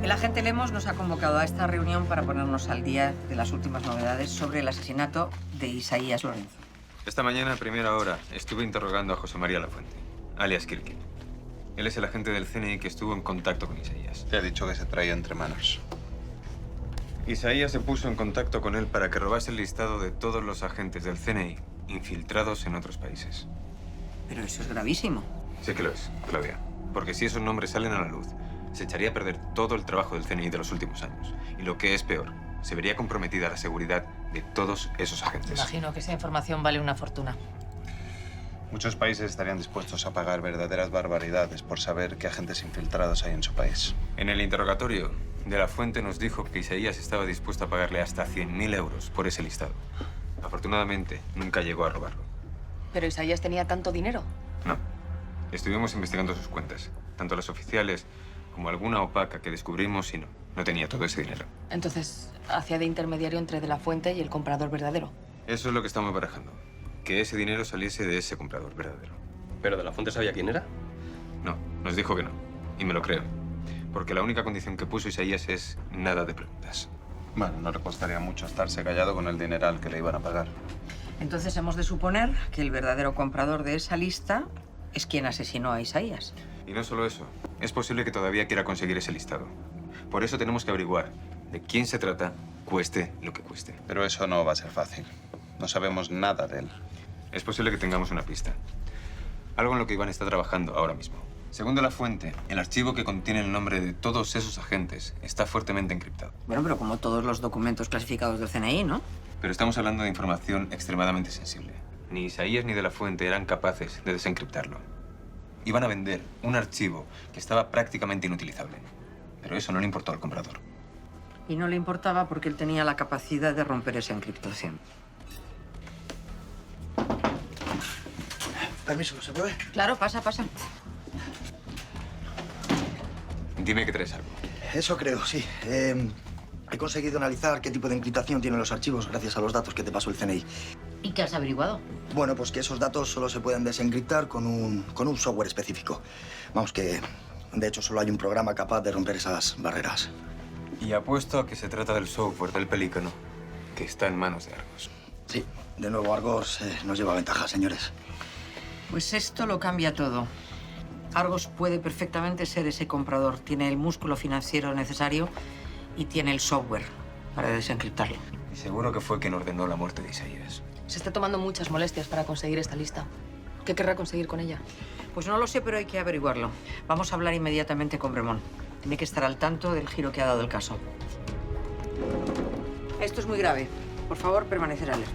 El agente Lemos nos ha convocado a esta reunión para ponernos al día de las últimas novedades sobre el asesinato de Isaías Lorenzo. Esta mañana, a primera hora, estuve interrogando a José María Lafuente, alias Kirkin. Él es el agente del CNI que estuvo en contacto con Isaías. Te ha dicho que se traía entre manos. Isaías se puso en contacto con él para que robase el listado de todos los agentes del CNI infiltrados en otros países. Pero eso es gravísimo. Sí que lo es, Claudia. Porque si esos nombres salen a la luz, se echaría a perder todo el trabajo del CNI de los últimos años. Y lo que es peor, se vería comprometida la seguridad de todos esos agentes. Imagino que esa información vale una fortuna. Muchos países estarían dispuestos a pagar verdaderas barbaridades por saber qué agentes infiltrados hay en su país. En el interrogatorio, De la Fuente nos dijo que Isaías estaba dispuesto a pagarle hasta 100.000 euros por ese listado. Afortunadamente, nunca llegó a robarlo. ¿Pero Isaías tenía tanto dinero? No. Estuvimos investigando sus cuentas, tanto las oficiales como alguna opaca que descubrimos y no tenía todo ese dinero. Entonces, hacía de intermediario entre De la Fuente y el comprador verdadero. Eso es lo que estamos barajando. Que ese dinero saliese de ese comprador verdadero. ¿Pero De la Fuente sabía quién era? No, nos dijo que no. Y me lo creo. Porque la única condición que puso Isaías es nada de preguntas. Bueno, no le costaría mucho estarse callado con el dineral que le iban a pagar. Entonces hemos de suponer que el verdadero comprador de esa lista es quien asesinó a Isaías. Y no solo eso. Es posible que todavía quiera conseguir ese listado. Por eso tenemos que averiguar de quién se trata, cueste lo que cueste. Pero eso no va a ser fácil. No sabemos nada de él. Es posible que tengamos una pista. Algo en lo que Iván está trabajando ahora mismo. Según De la Fuente, el archivo que contiene el nombre de todos esos agentes está fuertemente encriptado. Bueno, pero como todos los documentos clasificados del CNI, ¿no? Pero estamos hablando de información extremadamente sensible. Ni Isaías ni De la Fuente eran capaces de desencriptarlo. Iban a vender un archivo que estaba prácticamente inutilizable. Pero eso no le importó al comprador. Y no le importaba porque él tenía la capacidad de romper esa encriptación. Permiso, ¿se puede? Claro, pasa, pasa. Dime que traes algo. Eso creo, sí. He conseguido analizar qué tipo de encriptación tienen los archivos gracias a los datos que te pasó el CNI. ¿Y qué has averiguado? Bueno, pues que esos datos solo se pueden desencriptar con un software específico. Vamos, que de hecho solo hay un programa capaz de romper esas barreras. Y apuesto a que se trata del software del Pelícano, que está en manos de Argos. Sí, de nuevo Argos nos lleva ventaja, señores. Pues esto lo cambia todo. Argos puede perfectamente ser ese comprador. Tiene el músculo financiero necesario y tiene el software para desencriptarlo. Y seguro que fue quien ordenó la muerte de Isaías. Se está tomando muchas molestias para conseguir esta lista. ¿Qué querrá conseguir con ella? Pues no lo sé, pero hay que averiguarlo. Vamos a hablar inmediatamente con Bremón. Tiene que estar al tanto del giro que ha dado el caso. Esto es muy grave. Por favor, permanecer alerta.